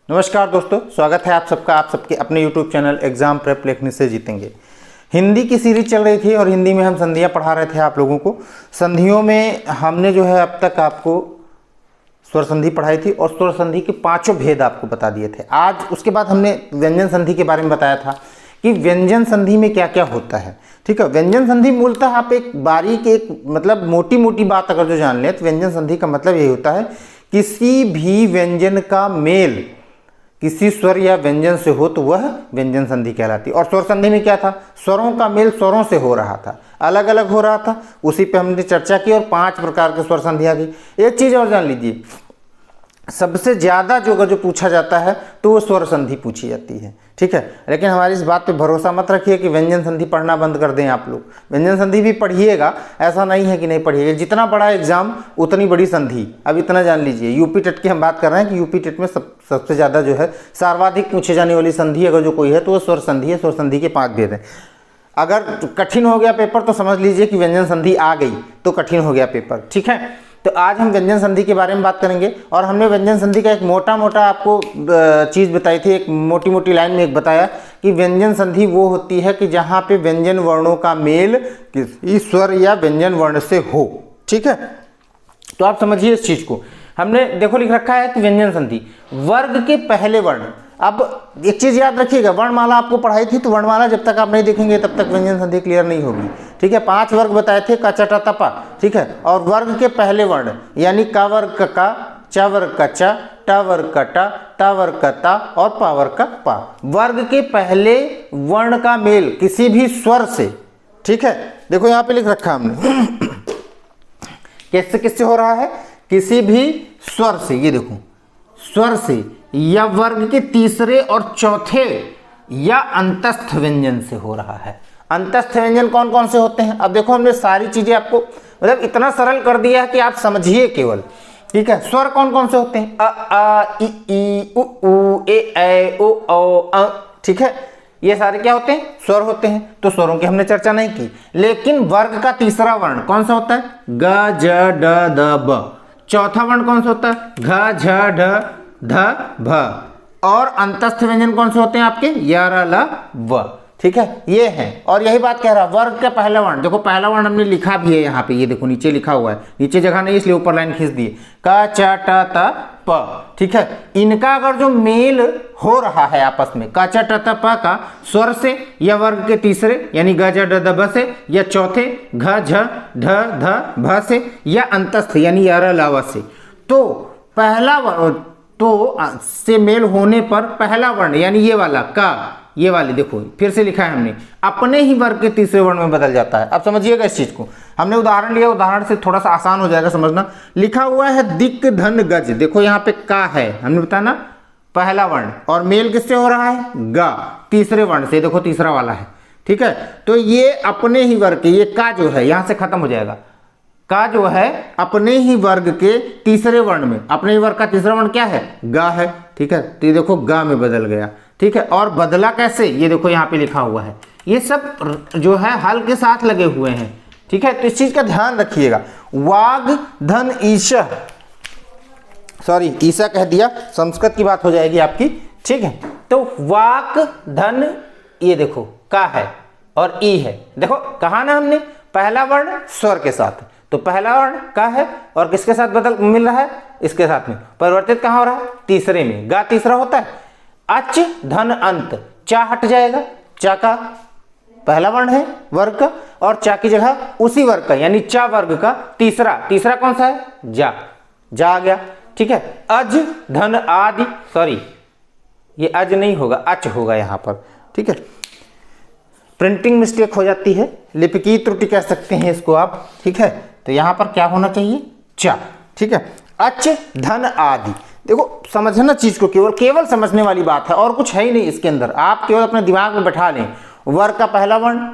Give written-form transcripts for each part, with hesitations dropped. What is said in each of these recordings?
नमस्कार दोस्तों, स्वागत है आप सबका आप सबके अपने YouTube चैनल एग्जाम प्रेप लिखने से जीतेंगे। हिंदी की सीरीज चल रही थी और हिंदी में हम संधियां पढ़ा रहे थे आप लोगों को। संधियों में हमने जो है अब तक आपको स्वर संधि पढ़ाई थी और स्वर संधि के पांचों भेद आपको बता दिए थे। आज उसके बाद हमने व्यंजन संधि के बारे में बताया था कि व्यंजन संधि में क्या क्या होता है। ठीक है, व्यंजन संधि मूलतः आप एक बारीक एक मतलब मोटी मोटी बात अगर जो जान लें तो व्यंजन संधि का मतलब यही होता है किसी भी व्यंजन का मेल किसी स्वर या व्यंजन से हो तो वह व्यंजन संधि कहलाती है। और स्वर संधि में क्या था, स्वरों का मेल स्वरों से हो रहा था, अलग अलग हो रहा था, उसी पे हमने चर्चा की और 5 प्रकार के स्वर संधियां थी। एक चीज और जान लीजिए, सबसे ज्यादा जो अगर जो पूछा जाता है तो वो स्वर संधि पूछी जाती है। ठीक है, लेकिन हमारी इस बात पे भरोसा मत रखिए कि व्यंजन संधि पढ़ना बंद कर दें आप लोग। व्यंजन संधि भी पढ़िएगा, ऐसा नहीं है कि नहीं पढ़िएगा। जितना बड़ा एग्जाम उतनी बड़ी संधि। अब इतना जान लीजिए, यूपी टेट की हम बात कर रहे हैं कि यूपी टेट में सबसे ज्यादा जो है सर्वाधिक पूछे जाने वाली संधि अगर जो कोई है तो वो स्वर संधि है। स्वर संधि के 5 भेद हैं। अगर कठिन हो गया पेपर तो समझ लीजिए कि व्यंजन संधि आ गई तो कठिन हो गया पेपर। ठीक है, तो आज हम व्यंजन संधि के बारे में बात करेंगे और हमने व्यंजन संधि का एक मोटा मोटा आपको चीज़ बताई थी, एक मोटी मोटी लाइन में एक बताया कि व्यंजन संधि वो होती है कि जहाँ पे व्यंजन वर्णों का मेल किसी स्वर या व्यंजन वर्ण से हो। ठीक है, तो आप समझिए इस चीज़ को। हमने देखो लिख रखा है कि व्यंजन संधि वर्ग के पहले वर्ण। अब एक चीज याद रखिएगा, वर्णमाला आपको पढ़ाई थी तो वर्णमाला जब तक आप नहीं देखेंगे तब तक व्यंजन संधि क्लियर नहीं होगी। ठीक है, 5 वर्ग बताए थे, क च ट त प। ठीक है, और वर्ग के पहले वर्ण यानी क वर्ग का क, च वर्ग का च, ट वर्ग का ट, त वर्ग का त और प वर्ग का प। वर्ग के पहले वर्ण का मेल किसी भी स्वर से। ठीक है, देखो यहाँ पे लिख रखा हमने किससे किससे हो रहा है, किसी भी स्वर से। ये देखो, स्वर से या वर्ग के तीसरे और चौथे या अंतस्थ व्यंजन से हो रहा है। अंतस्थ व्यंजन कौन कौन से होते हैं? अब देखो हमने सारी चीजें आपको मतलब इतना सरल कर दिया है कि आप समझिए केवल। ठीक है, स्वर कौन कौन से होते हैं? अ आ इ ई उ ऊ ए ऐ ओ औ अ। ठीक है, ये सारे क्या होते हैं? स्वर होते हैं। तो स्वरों की हमने चर्चा नहीं की, लेकिन वर्ग का तीसरा वर्ण कौन सा होता है? ग ज ड द ब। चौथा वर्ण कौन सा होता है? घ झ ढ ध भ। और अंतस्थ व्यंजन कौन से होते हैं आपके? य र ल व। ठीक है, ये है। और यही बात कह रहा है वर्ग का पहला वर्ण। देखो पहला वर्ण हमने लिखा भी है यहाँ पे, ये देखो नीचे लिखा हुआ है, नीचे जगह नहीं इसलिए ऊपर लाइन खींच दिए, क च ट त प। ठीक है, इनका अगर जो मेल हो रहा है आपस में क च ट त प का स्वर से या वर्ग के तीसरे यानी ग ज ड द ब से या चौथे घ झ ढ ध भ से या अंतस्थ यानी य र ल व से, तो पहला तो से मेल होने पर पहला वर्ण यानी ये वाला का, ये वाले देखो फिर से लिखा है हमने, अपने ही वर्ग के तीसरे वर्ण में बदल जाता है। अब समझिएगा इस चीज को, हमने उदाहरण लिया, उदाहरण से थोड़ा सा आसान हो जाएगा समझना। लिखा हुआ है दिक धन गज। देखो यहाँ पे का है, हमने बताया ना पहला वर्ण, और मेल किससे हो रहा है? गा, तीसरे वर्ण से। देखो तीसरा वाला है। ठीक है, तो ये अपने ही वर्ग के, ये का जो है यहां से खत्म हो जाएगा। का जो है अपने ही वर्ग के तीसरे वर्ण में, अपने ही वर्ग का तीसरा वर्ण क्या है? गा है। ठीक है, तो ये देखो गा में बदल गया। ठीक है, और बदला कैसे? ये देखो यहाँ पे लिखा हुआ है, ये सब जो है हल के साथ लगे हुए हैं। ठीक है, तो इस चीज का ध्यान रखिएगा। वाग धन ईशा, सॉरी ईशा कह दिया, संस्कृत की बात हो जाएगी आपकी। ठीक है, तो वाक धन, ये देखो का है और ई है। देखो कहा ना हमने पहला वर्ण स्वर के साथ, तो पहला वर्ण का है और किसके साथ बदल मिल रहा है? इसके साथ में परिवर्तित कहां हो रहा है? तीसरे में। गा तीसरा होता है। अच धन अंत, चा हट जाएगा, चा का पहला वर्ण है वर्ग का और चा की जगह उसी वर्ग का यानी चा वर्ग का तीसरा कौन सा है? जा, जा आ गया। ठीक है, अज धन आदि, सॉरी ये अज नहीं होगा, अच होगा यहां पर। ठीक है, प्रिंटिंग मिस्टेक हो जाती है, लिपिकीय त्रुटि कह सकते हैं इसको आप। ठीक है, तो यहां पर क्या होना चाहिए? चा। ठीक है, अच धन आदि। देखो समझना चीज को, केवल समझने वाली बात है और कुछ है ही नहीं इसके अंदर। आप केवल अपने दिमाग में बैठा लें, वर्ग का पहला वर्ण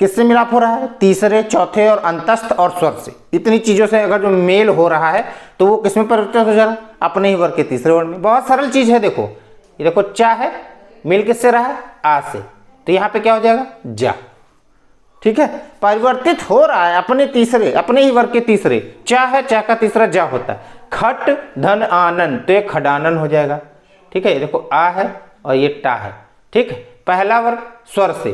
किससे मिलाप हो रहा है? तीसरे, चौथे और अंतस्थ और स्वर से। इतनी चीजों से अगर जो मेल हो रहा है तो वो किसमें परिवर्तित हो जा रहा है? अपने ही वर्ग के तीसरे वर्ण में। बहुत सरल चीज है। देखो ये देखो चा है, मेल किससे रहा है? आ से, तो यहां पे क्या हो जाएगा? जा। ठीक है, परिवर्तित हो रहा है अपने ही वर्ग के तीसरे। चा है, चा का तीसरा जा होता है। खट धन आनन, तो ये खडानन हो जाएगा। ठीक है, देखो आ है और ये टा है, ठीक है। पहला वर्ग स्वर से,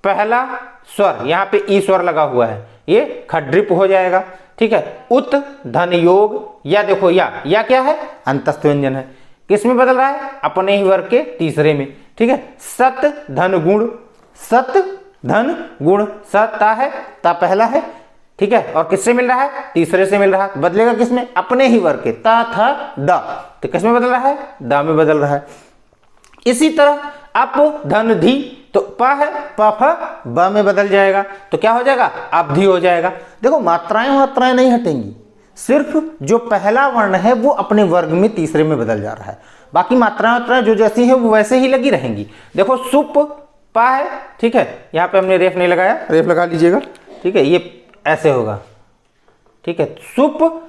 पहला स्वर यहाँ पे ई स्वर लगा हुआ है, ये खड्रिप हो जाएगा, ठीक है। उत धन योग, या देखो या क्या है, अंतस्थ व्यंजन है, किस में बदल रहा है, अपने ही वर्ग के तीसरे में, ठीक है। सत धन गुण, सत धन गुण, सता है, ता पहला है, ठीक है, और किससे मिल रहा है, तीसरे से मिल रहा है, बदलेगा किसमें, अपने ही वर्ग के, ता था दा, तो किसमें बदल रहा है, दा में बदल रहा है। इसी तरह अप धन धी, तो प है, प फ ब में बदल जाएगा, तो क्या हो जाएगा, अपधी हो जाएगा। देखो मात्राएं नहीं हटेंगी, सिर्फ जो पहला वर्ण है वो अपने वर्ग में तीसरे में बदल जा रहा है, बाकी मात्राएं जो जैसी है वो वैसे ही लगी रहेंगी। देखो सुप पा है, ठीक है, यहाँ पे हमने रेफ नहीं लगाया, रेफ लगा लीजिएगा, ठीक है, ये ऐसे होगा, ठीक है। सुप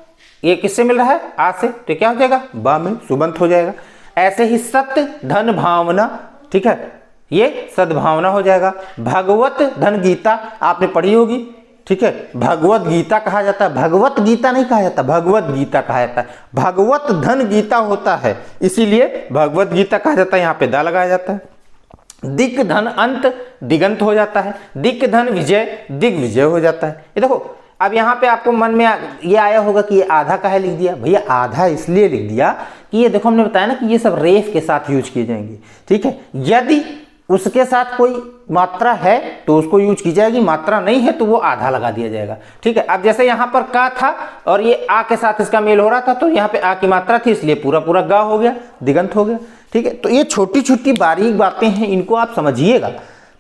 ये किससे मिल रहा है, आ से, तो क्या हो जाएगा, बा में सुबंत हो जाएगा। ऐसे ही सत्य धन भावना, ठीक है, ये सद्भावना हो जाएगा। भगवत धन गीता आपने पढ़ी होगी, ठीक है, भगवत गीता कहा जाता है, भगवत गीता नहीं कहा जाता, भगवत गीता कहा जाता है, भगवत धन गीता होता है, इसीलिए भगवत गीता कहा जाता है, यहाँ पे दा लगाया जाता है। दिक धन अंत दिगंत हो जाता है, दिक धन विजय दिग्विजय हो जाता है। ये देखो अब यहाँ पे आपको मन में ये आया होगा कि ये आधा काहे लिख दिया, भैया आधा इसलिए लिख दिया कि ये देखो हमने बताया ना कि ये सब रेफ के साथ यूज किए जाएंगे, ठीक है। यदि उसके साथ कोई मात्रा है तो उसको यूज की जाएगी, मात्रा नहीं है तो वो आधा लगा दिया जाएगा, ठीक है। अब जैसे यहाँ पर का था और ये आ के साथ इसका मेल हो रहा था, तो यहाँ पे आ की मात्रा थी इसलिए पूरा पूरा गा हो गया, दिगंत हो गया, ठीक है। तो ये छोटी छोटी बारीक बातें हैं, इनको आप समझिएगा,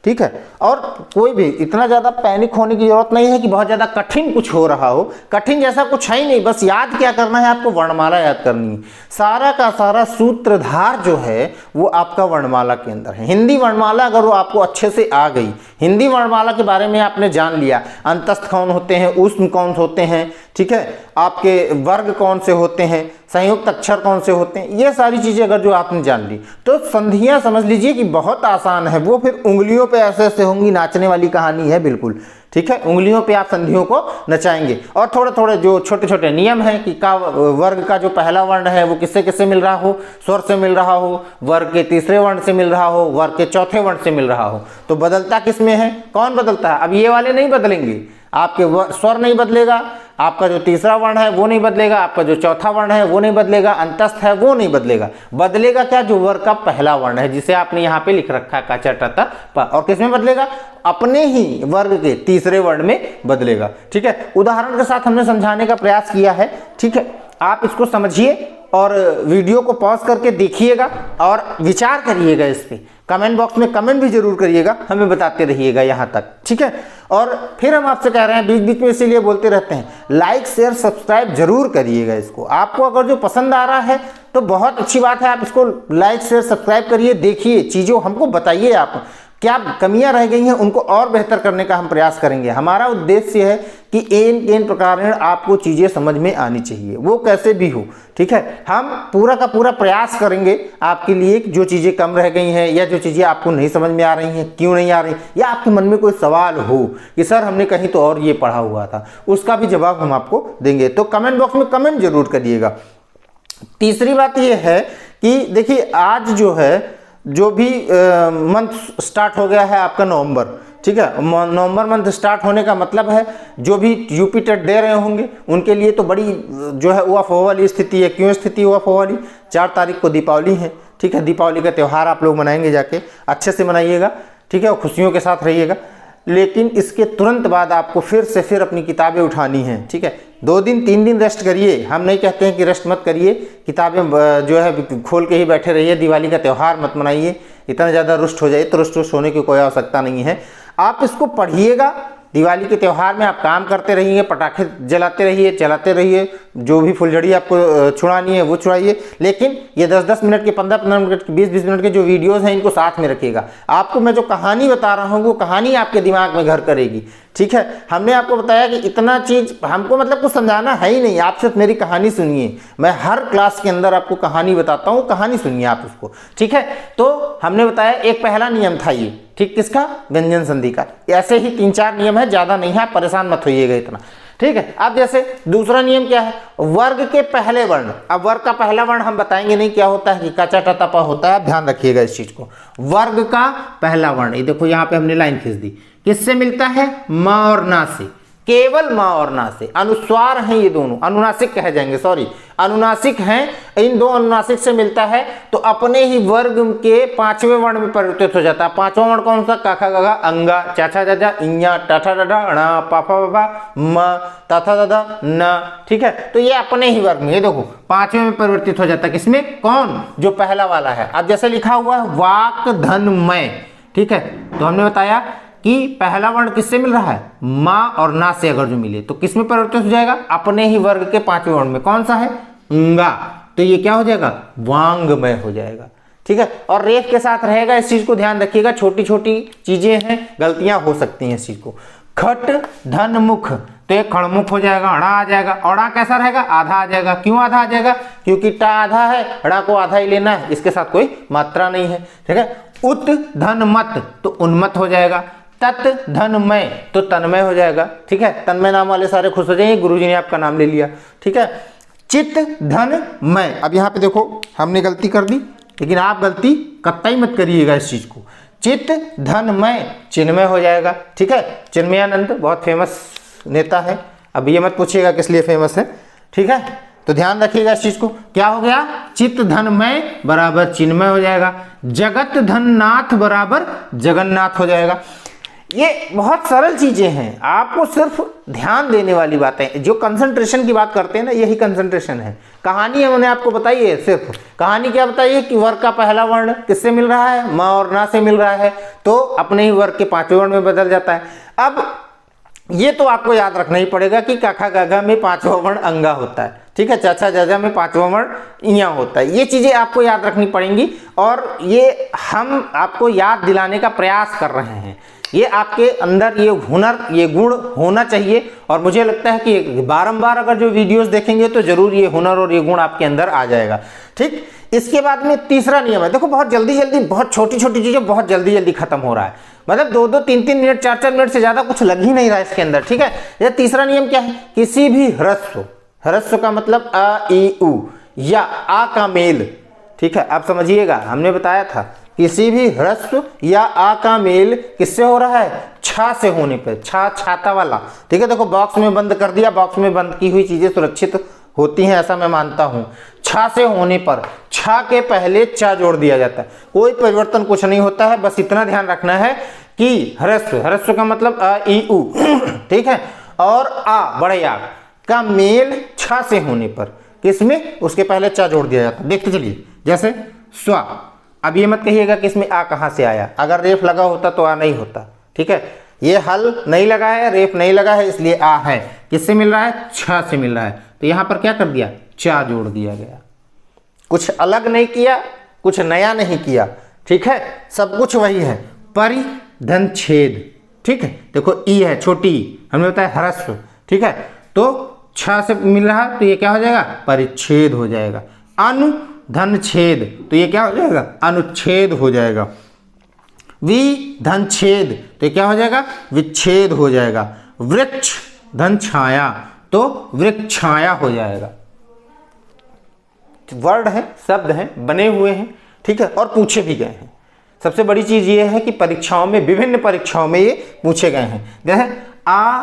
ठीक है। और कोई भी इतना ज़्यादा पैनिक होने की जरूरत नहीं है कि बहुत ज़्यादा कठिन कुछ हो रहा हो, कठिन जैसा कुछ है ही नहीं, बस याद क्या करना है आपको, वर्णमाला याद करनी है। सारा का सारा सूत्रधार जो है वो आपका वर्णमाला के अंदर है। हिंदी वर्णमाला अगर वो आपको अच्छे से आ गई, हिंदी वर्णमाला के बारे में आपने जान लिया, अंतस्थ कौन होते हैं, ऊष्म कौन होते हैं, ठीक है, आपके वर्ग कौन से होते हैं, संयुक्त अक्षर कौन से होते हैं, ये सारी चीज़ें अगर जो आपने जान ली तो संधियां समझ लीजिए कि बहुत आसान है। वो फिर उंगलियों पे ऐसे ऐसे होंगी, नाचने वाली कहानी है बिल्कुल, ठीक है। उंगलियों पे आप संधियों को नचाएंगे। और थोड़े थोड़े जो छोटे छोटे नियम हैं कि का वर्ग का जो पहला वर्ण है वो किससे किससे मिल रहा हो, स्वर से मिल रहा हो, वर्ग के तीसरे वर्ण से मिल रहा हो, वर्ग के चौथे वर्ण से मिल रहा हो, तो बदलता किस में है, कौन बदलता है। अब ये वाले नहीं बदलेंगे, आपके स्वर नहीं बदलेगा, आपका जो तीसरा वर्ण है वो नहीं बदलेगा, आपका जो चौथा वर्ण है वो नहीं बदलेगा, अंतस्थ है वो नहीं बदलेगा। बदलेगा क्या, जो वर्ग का पहला वर्ण है जिसे आपने यहाँ पे लिख रखा है का च ट त प, और किस में बदलेगा, अपने ही वर्ग के तीसरे वर्ण में बदलेगा, ठीक है। उदाहरण के साथ हमने समझाने का प्रयास किया है, ठीक है। आप इसको समझिए और वीडियो को पॉज करके देखिएगा और विचार करिएगा इस पे, कमेंट बॉक्स में कमेंट भी जरूर करिएगा, हमें बताते रहिएगा यहाँ तक, ठीक है। और फिर हम आपसे कह रहे हैं, बीच बीच में इसीलिए बोलते रहते हैं, लाइक शेयर सब्सक्राइब जरूर करिएगा इसको। आपको अगर जो पसंद आ रहा है तो बहुत अच्छी बात है, आप इसको लाइक शेयर सब्सक्राइब करिए, देखिए चीज़ों हमको बताइए, आप क्या कमियां रह गई हैं उनको और बेहतर करने का हम प्रयास करेंगे। हमारा उद्देश्य है कि इन प्रकार आपको चीज़ें समझ में आनी चाहिए, वो कैसे भी हो, ठीक है। हम पूरा का पूरा प्रयास करेंगे आपके लिए, जो चीज़ें कम रह गई हैं या जो चीज़ें आपको नहीं समझ में आ रही हैं, क्यों नहीं आ रही, या आपके मन में कोई सवाल हो कि सर हमने कहीं तो और ये पढ़ा हुआ था, उसका भी जवाब हम आपको देंगे। तो कमेंट बॉक्स में कमेंट जरूर करिएगा। तीसरी बात ये है कि देखिए आज जो है, जो भी मंथ स्टार्ट हो गया है आपका नवंबर, ठीक है, नवंबर मंथ स्टार्ट होने का मतलब है जो भी यूपी टेट दे रहे होंगे उनके लिए तो बड़ी जो है अफवाह वाली स्थिति है। क्यों स्थिति अफवाह वाली, 4 तारीख को दीपावली है, ठीक है। दीपावली का त्यौहार आप लोग मनाएंगे, जाके अच्छे से मनाइएगा, ठीक है, और खुशियों के साथ रहिएगा। लेकिन इसके तुरंत बाद आपको फिर अपनी किताबें उठानी हैं, ठीक है। 2 दिन 3 दिन रेस्ट करिए, हम नहीं कहते हैं कि रेस्ट मत करिए, किताबें जो है खोल के ही बैठे रहिए, दिवाली का त्यौहार मत मनाइए, इतना ज़्यादा रुष्ट हो जाए तो रुष्ट होने की कोई आवश्यकता नहीं है। आप इसको पढ़िएगा, दिवाली के त्यौहार में आप काम करते रहिए, पटाखे जलाते रहिए, चलाते रहिए, जो भी फुलझड़ी आपको छुड़ानी है वो छुड़ाइए, लेकिन ये 10-10 मिनट के, 15-15 मिनट के, 20-20 मिनट के जो वीडियोस हैं इनको साथ में रखिएगा। आपको मैं जो कहानी बता रहा हूँ वो कहानी आपके दिमाग में घर करेगी, ठीक है। हमने आपको बताया कि इतना चीज़ हमको मतलब कुछ समझाना है ही नहीं, आप सिर्फ मेरी कहानी सुनिए। मैं हर क्लास के अंदर आपको कहानी बताता हूँ, कहानी सुनिए आप उसको, ठीक है। तो हमने बताया एक पहला नियम था ये, ठीक, किसका, व्यंजन संधि का। ऐसे ही 3-4 नियम है, ज़्यादा नहीं है, आप परेशान मत होइएगा इतना। ठीक है। अब जैसे दूसरा नियम क्या है, वर्ग के पहले वर्ण। अब वर्ग का पहला वर्ण हम बताएंगे नहीं क्या होता है, कि कचा टा तपा होता है, ध्यान रखिएगा इस चीज को। वर्ग का पहला वर्ण, ये देखो यहाँ पे हमने लाइन खींच दी, किससे मिलता है, म और ना से, केवल म और ना से। अनुस्वार हैं ये दोनों, अनुनासिक कह जाएंगे, सॉरी अनुनासिक हैं, इन दो अनुनासिक से मिलता है तो अपने ही वर्ग के पांचवें वर्ण में परिवर्तित हो जाता है। पांचवा वर्ण कौन सा, काखा गगा अंगा चाचा जाजा इया टाठा डाडा अणा पापा बाबा म ताथा दादा न, ठीक है। तो ये अपने ही वर्ग में, ये देखो पांचवें में परिवर्तित हो जाता है, किसमें, कौन, जो पहला वाला है। अब जैसे लिखा हुआ है वाक धनमय, ठीक है, तो हमने बताया कि पहला वर्ण किससे मिल रहा है, माँ और ना से अगर जो मिले तो किसमें परिवर्तित हो जाएगा, अपने ही वर्ग के पांचवें वर्ण में, कौन सा है, अंगा, तो ये क्या हो जाएगा, वांगमय हो जाएगा, ठीक है। और रेफ के साथ रहेगा, इस चीज को ध्यान रखिएगा, छोटी छोटी चीजें हैं, गलतियां हो सकती हैं इस चीज को। खट धन मुख, तो एक खड़मुख हो जाएगा, अड़ा आ जाएगा। अड़ा कैसा रहेगा, आधा आ जाएगा। क्यों आधा आ जाएगा, क्योंकि टा आधा है, अड़ा को आधा ही लेना है, इसके साथ कोई मात्रा नहीं है, ठीक है। उत धन मत, तो उन्मत हो जाएगा। तत् धनमय, तो तन्मय हो जाएगा, ठीक है। तन्मय नाम वाले सारे खुश हो जाएंगे, गुरुजी ने आपका नाम ले लिया, ठीक है। चित धनमय, अब यहाँ पे देखो हमने गलती कर दी, लेकिन आप गलती कतई मत करिएगा इस चीज को। चित धनमय चिन्मय हो जाएगा, ठीक है। चिन्मयानंद बहुत फेमस नेता है, अब ये मत पूछिएगा किस लिए फेमस है, ठीक है। तो ध्यान रखिएगा इस चीज को, क्या हो गया, चित्त धनमय बराबर चिन्मय हो जाएगा। जगत धननाथ बराबर जगन्नाथ हो जाएगा। ये बहुत सरल चीजें हैं, आपको सिर्फ ध्यान देने वाली बातें, जो कंसंट्रेशन की बात करते हैं ना, यही कंसंट्रेशन है। कहानी मैंने आपको बताई है, सिर्फ कहानी क्या बताई है कि वर्ग का पहला वर्ण किससे मिल रहा है, म और ना से मिल रहा है, तो अपने ही वर्ग के पांचवें वर्ण में बदल जाता है। अब ये तो आपको याद रखना ही पड़ेगा कि काखा गागा में पांचवा वर्ण अंगा होता है, ठीक है। चाचा जाजा में पांचवा वर्ण इया होता है। ये चीजें आपको याद रखनी पड़ेंगी और ये हम आपको याद दिलाने का प्रयास कर रहे हैं। ये आपके अंदर ये हुनर, ये गुण होना चाहिए, और मुझे लगता है कि बारंबार अगर जो वीडियोस देखेंगे तो जरूर ये हुनर और ये गुण आपके अंदर आ जाएगा, ठीक। इसके बाद में तीसरा नियम है, देखो बहुत जल्दी जल्दी, बहुत छोटी छोटी चीजें बहुत जल्दी जल्दी खत्म हो रहा है, मतलब 2-2, 3-3 मिनट, 4-4 मिनट से ज्यादा कुछ लग ही नहीं रहा है इसके अंदर, ठीक है। ये तीसरा नियम क्या है, किसी भी ह्रस्व, ह्रस्व का मतलब अ ई उ या आ का मेल, ठीक है, आप समझिएगा, हमने बताया था किसी भी ह्रस्व या आ का मेल किससे हो रहा है, छा से होने पर, छा छाता वाला, ठीक है। देखो बॉक्स में बंद कर दिया, बॉक्स में बंद की हुई चीजें सुरक्षित होती हैं, ऐसा मैं मानता हूं। छा से होने पर छा के पहले चा जोड़ दिया जाता है, कोई परिवर्तन कुछ नहीं होता है, बस इतना ध्यान रखना है कि ह्रस्व, ह्रस्व का मतलब अ ई उ, ठीक है, और आ बड़े आ का मेल छा से होने पर किसमें, उसके पहले चा जोड़ दिया जाता है। देखते चलिए, जैसे स्वा, अब ये मत कहिएगा कि इसमें आ कहां से आया, अगर रेफ लगा होता तो आ नहीं होता, ठीक है। ये हल नहीं लगा है, रेफ नहीं लगा है, इसलिए आ है। किससे मिल रहा है, छा से मिल रहा है, तो यहां पर क्या कर दिया, चा जोड़ दिया गया। कुछ अलग नहीं किया, कुछ नया नहीं किया, ठीक है, सब कुछ वही है। परि धन छेद, ठीक है, देखो ई है छोटी, हमने बताया ह्रस्व, ठीक है, तो छा से मिल रहा, तो ये क्या हो जाएगा, परिच्छेद हो जाएगा। अनु धन छेद, तो ये क्या हो जाएगा, अनुच्छेद हो जाएगा। वि धन छेद, तो ये क्या हो जाएगा, विच्छेद हो जाएगा। वृक्ष धन छाया, तो वृक्षाया हो जाएगा। वर्ड है, शब्द हैं, बने हुए हैं, ठीक है, और पूछे भी गए हैं। सबसे बड़ी चीज ये है कि परीक्षाओं में, विभिन्न परीक्षाओं में ये पूछे गए हैं। जैसे आ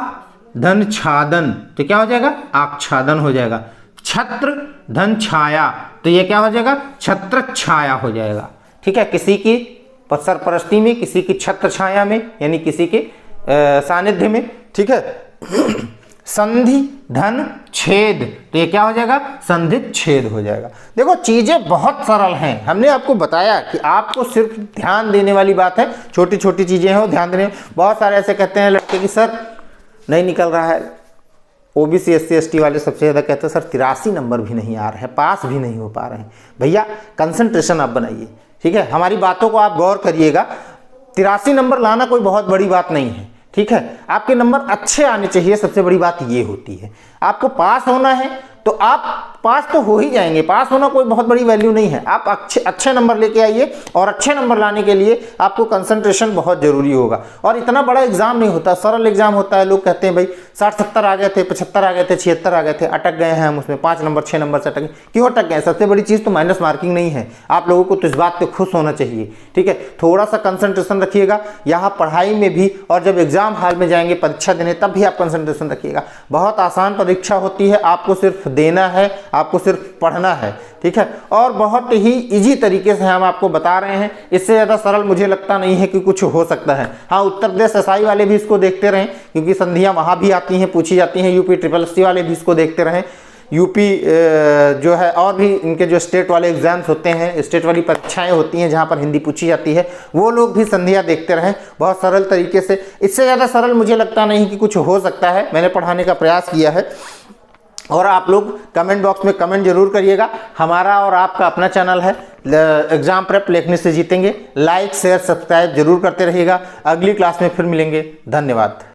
धन छादन, तो क्या हो जाएगा, आच्छादन हो जाएगा। छत्र धन छाया, तो ये क्या हो जाएगा, छत्र छाया हो जाएगा, ठीक है। किसी की सरपरस्ती में, किसी की छत्र छाया में, यानी किसी के सानिध्य में, ठीक है। संधि धन छेद, तो ये क्या हो जाएगा, संधि छेद हो जाएगा। देखो चीजें बहुत सरल हैं, हमने आपको बताया कि आपको सिर्फ ध्यान देने वाली बात है, छोटी छोटी चीजें हैं, ध्यान देने। बहुत सारे ऐसे कहते हैं लड़के कि सर नहीं निकल रहा है, ओबीसी SC ST वाले सबसे ज़्यादा कहते हैं सर 83 नंबर भी नहीं आ रहे हैं, पास भी नहीं हो पा रहे हैं। भैया कंसंट्रेशन आप बनाइए, ठीक है, हमारी बातों को आप गौर करिएगा। 83 नंबर लाना कोई बहुत बड़ी बात नहीं है, ठीक है, आपके नंबर अच्छे आने चाहिए, सबसे बड़ी बात ये होती है। आपको पास होना है तो आप पास तो हो ही जाएंगे। पास होना कोई बहुत बड़ी वैल्यू नहीं है। आप अच्छे नंबर लेके आइए, और अच्छे नंबर लाने के लिए आपको कंसंट्रेशन बहुत जरूरी होगा। और इतना बड़ा एग्जाम नहीं होता, सरल एग्जाम होता है। लोग कहते हैं भाई 60-70 आ गए थे, 75 आ गए थे, 76 आ गए थे, अटक गए हैं हम उसमें, 5 नंबर 6 नंबर से अटक गए। क्यों अटक गए? सबसे बड़ी चीज़ तो माइनस मार्किंग नहीं है। आप लोगों को तो इस बात पे खुश होना चाहिए, ठीक है। थोड़ा सा कंसंट्रेशन रखिएगा यहाँ पढ़ाई में भी, और जब एग्जाम हॉल में जाएंगे परीक्षा देने तब भी आप कंसंट्रेशन रखिएगा। बहुत आसान परीक्षा होती है, आपको सिर्फ देना है, आपको सिर्फ पढ़ना है, ठीक है। और बहुत ही इजी तरीके से हम आपको बता रहे हैं, इससे ज़्यादा सरल मुझे लगता नहीं है कि कुछ हो सकता है। हाँ, उत्तर प्रदेश एसआई वाले भी इसको देखते रहें, क्योंकि संधियाँ वहाँ भी आती हैं, पूछी जाती हैं। यूपी SSS वाले भी इसको देखते रहें। यूपी जो है, और भी इनके जो स्टेट वाले एग्जाम्स होते हैं, स्टेट वाली परीक्षाएं होती हैं जहाँ पर हिंदी पूछी जाती है, वो लोग भी संधियाँ देखते रहें बहुत सरल तरीके से। इससे ज़्यादा सरल मुझे लगता नहीं कि कुछ हो सकता है। मैंने पढ़ाने का प्रयास किया है, और आप लोग कमेंट बॉक्स में कमेंट जरूर करिएगा। हमारा और आपका अपना चैनल है एग्जाम प्रेप लेखनी से जीतेंगे। लाइक शेयर सब्सक्राइब जरूर करते रहिएगा। अगली क्लास में फिर मिलेंगे। धन्यवाद।